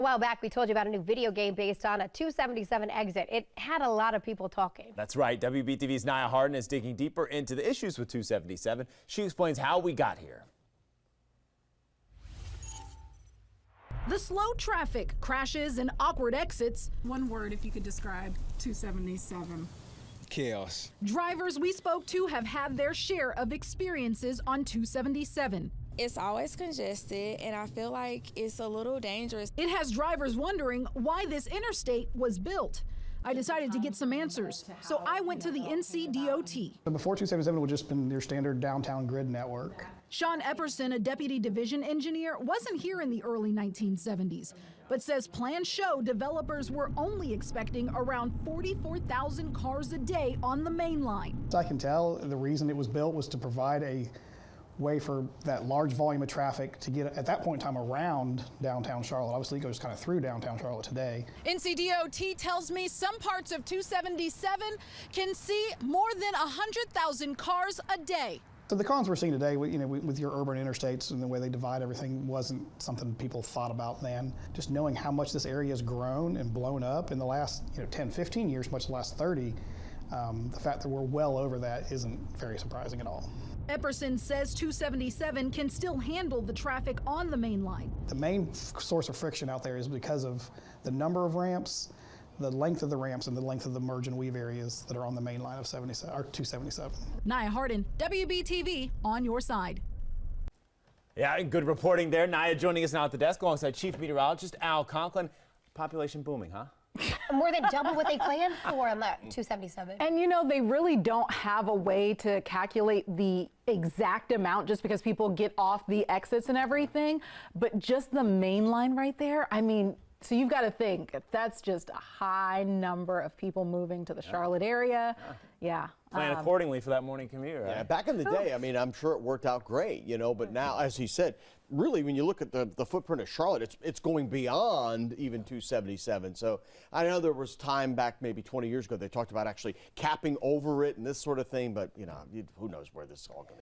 A while back, we told you about a new video game based on a 277 exit. It had a lot of people talking. That's right. WBTV's Nia Harden is digging deeper into the issues with 277. She explains how we got here. The slow traffic, crashes, and awkward exits. One word, if you could describe 277. Chaos. Drivers we spoke to have had their share of experiences on 277. It's always congested, and I feel like it's a little dangerous. It has drivers wondering why this interstate was built. I decided to get some answers, so I went to the NCDOT. Before 277 would just been your standard downtown grid network. Sean Epperson, a deputy division engineer, wasn't here in the early 1970s, but says plans show developers were only expecting around 44,000 cars a day on the main line. I can tell the reason it was built was to provide a way for that large volume of traffic to get, at that point in time, around downtown Charlotte. Obviously, it goes kind of through downtown Charlotte today. NCDOT tells me some parts of 277 can see more than 100,000 cars a day. So the cons we're seeing today, with your urban interstates and the way they divide everything, wasn't something people thought about then. Just knowing how much this area has grown and blown up in the last 10, 15 years, much the last 30, the fact that we're well over that isn't very surprising at all. Epperson says 277 can still handle the traffic on the main line. The main source of friction out there is because of the number of ramps, the length of the ramps, and the length of the merge and weave areas that are on the main line of 277. Nia Harden, WBTV, on your side. Yeah, good reporting there. Nia joining us now at the desk alongside Chief Meteorologist Al Conklin. Population booming, huh? More than double what they planned for on that 277. And they really don't have a way to calculate the exact amount just because people get off the exits and everything. But just the main line right there, so you've got to think that's just a high number of people moving to the Charlotte area. Yeah. Plan accordingly for that morning commute, right? Yeah, back in the day, I'm sure it worked out great, but now, as he said, really, when you look at the footprint of Charlotte, it's going beyond even 277. So I know there was time back maybe 20 years ago they talked about actually capping over it and this sort of thing, but who knows where this is all going to